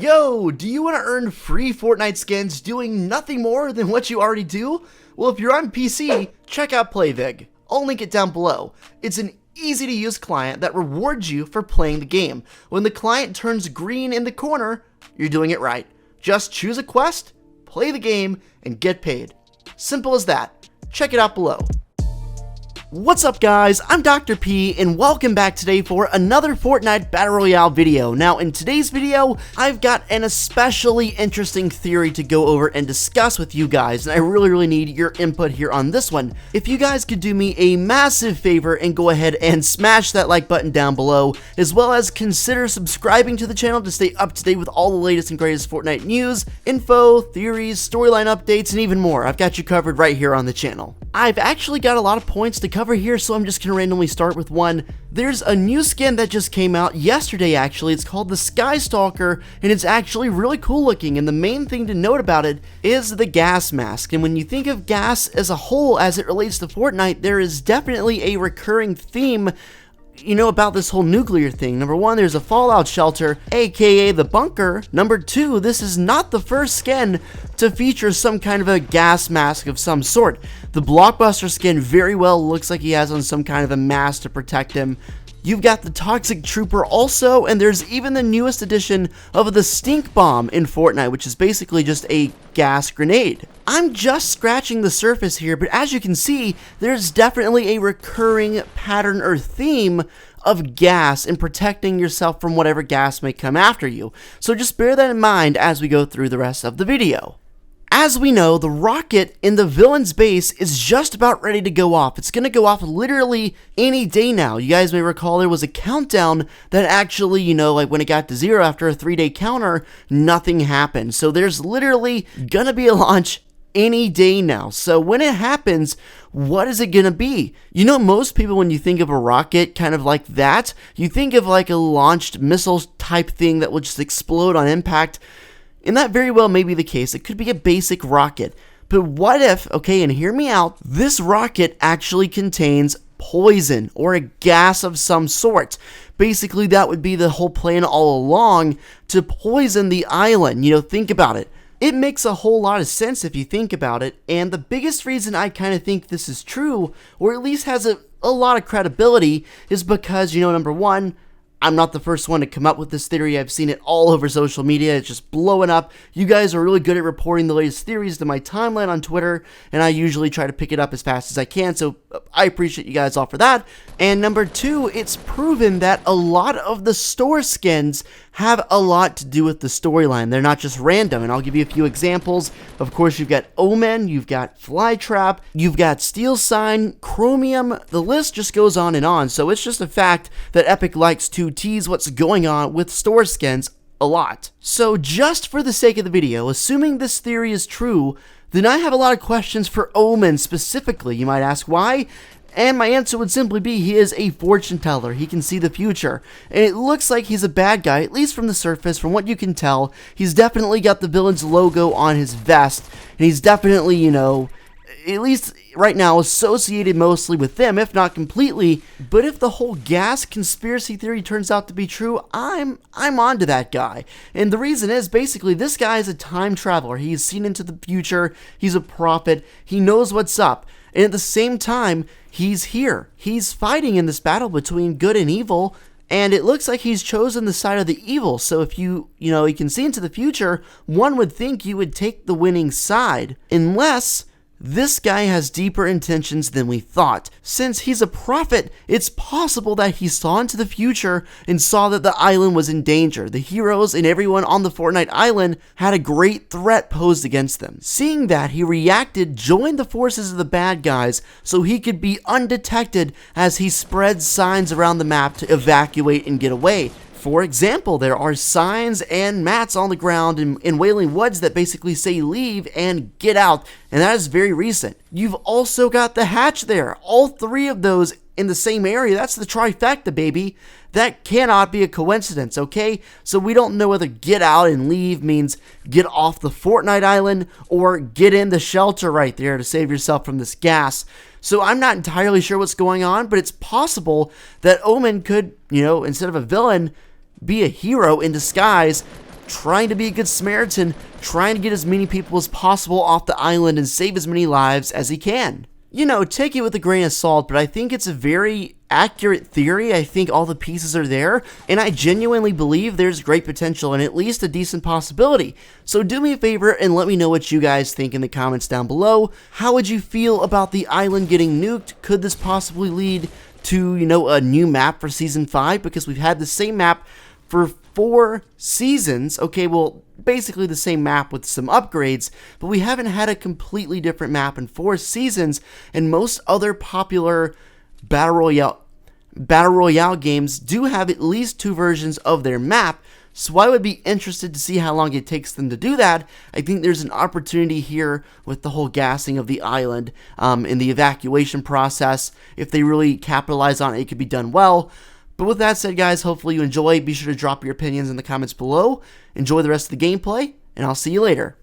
Yo, do you want to earn free Fortnite skins doing nothing more than what you already do? Well, if you're on PC, check out PlayVig. I'll link it down below. It's an easy to use client that rewards you for playing the game. When the client turns green in the corner, you're doing it right. Just choose a quest, play the game, and get paid. Simple as that. Check it out below. What's up guys, I'm Dr. P and welcome back today for another Fortnite Battle Royale video. Now in today's video, I've got an especially interesting theory to go over and discuss with you guys, and I really need your input here on this one. If you guys could do me a massive favor and go ahead and smash that like button down below, as well as consider subscribing to the channel to stay up to date with all the latest and greatest Fortnite news, info, theories, storyline updates, and even more. I've got you covered right here on the channel. I've actually got a lot of points to cover here, so I'm just gonna randomly start with one. There's a new skin that just came out yesterday actually. It's called the Sky Stalker, and it's actually really cool looking, and the main thing to note about it is the gas mask. And when you think of gas as a whole as it relates to Fortnite, there is definitely a recurring theme about this whole nuclear thing. Number one, there's a fallout shelter, aka the bunker. Number two, this is not the first skin to feature some kind of a gas mask of some sort. The Blockbuster skin very well looks like he has on some kind of a mask to protect him. You've got the Toxic Trooper also, and there's even the newest edition of the Stink Bomb in Fortnite, which is basically just a gas grenade. I'm just scratching the surface here, but as you can see, there's definitely a recurring pattern or theme of gas and protecting yourself from whatever gas may come after you. So just bear that in mind as we go through the rest of the video. As we know, the rocket in the villain's base is just about ready to go off. It's going to go off literally any day now. You guys may recall there was a countdown that actually, like when it got to 0 after a 3-day counter, nothing happened. So there's literally going to be a launch any day now. So when it happens, what is it going to be? Most people, when you think of a rocket kind of like that, you think of like a launched missile type thing that will just explode on impact. And that very well may be the case. It could be a basic rocket. But what if, and hear me out, this rocket actually contains poison or a gas of some sort? Basically, that would be the whole plan all along, to poison the island. Think about it. It makes a whole lot of sense if you think about it. And the biggest reason I kind of think this is true, or at least has a lot of credibility, is because, number one, I'm not the first one to come up with this theory. I've seen it all over social media. It's just blowing up. You guys are really good at reporting the latest theories to my timeline on Twitter, and I usually try to pick it up as fast as I can, so I appreciate you guys all for that. And number two, it's proven that a lot of the store skins have a lot to do with the storyline. They're not just random, and I'll give you a few examples. Of course, you've got Omen, you've got Flytrap, you've got Steel Sign, Chromium. The list just goes on and on, so it's just a fact that Epic likes to tease what's going on with store skins a lot. So just for the sake of the video, assuming this theory is true, then I have a lot of questions for Omen specifically. You might ask why? And my answer would simply be he is a fortune teller. He can see the future. And it looks like he's a bad guy, at least from the surface, from what you can tell. He's definitely got the villain's logo on his vest. And he's definitely, at least right now, associated mostly with them, if not completely. But if the whole gas conspiracy theory turns out to be true, I'm onto that guy. And the reason is, basically, this guy is a time traveler. He's seen into the future. He's a prophet. He knows what's up. And at the same time, he's here. He's fighting in this battle between good and evil, and it looks like he's chosen the side of the evil. So if you can see into the future, one would think you would take the winning side, unless this guy has deeper intentions than we thought. Since he's a prophet, it's possible that he saw into the future and saw that the island was in danger. The heroes and everyone on the Fortnite island had a great threat posed against them. Seeing that, he reacted, joined the forces of the bad guys so he could be undetected as he spreads signs around the map to evacuate and get away. For example, there are signs and mats on the ground in Wailing Woods that basically say leave and get out, and that is very recent. You've also got the hatch there. All three of those in the same area. That's the trifecta, baby. That cannot be a coincidence, okay? So we don't know whether get out and leave means get off the Fortnite island or get in the shelter right there to save yourself from this gas. So I'm not entirely sure what's going on, but it's possible that Omen could, instead of a villain, be a hero in disguise trying to be a good Samaritan, trying to get as many people as possible off the island and save as many lives as he can. You know, take it with a grain of salt, but I think it's a very accurate theory. I think all the pieces are there, and I genuinely believe there's great potential and at least a decent possibility. So do me a favor and let me know what you guys think in the comments down below. How would you feel about the island getting nuked? Could this possibly lead to, you know, a new map for Season 5? Because we've had the same map for 4 seasons. Okay, well, basically the same map with some upgrades, but we haven't had a completely different map in 4 seasons, and most other popular Battle Royale games do have at least 2 versions of their map, so I would be interested to see how long it takes them to do that. I think there's an opportunity here with the whole gassing of the island in the evacuation process. If they really capitalize on it, it could be done well. But with that said, guys, hopefully you enjoy. Be sure to drop your opinions in the comments below. Enjoy the rest of the gameplay, and I'll see you later.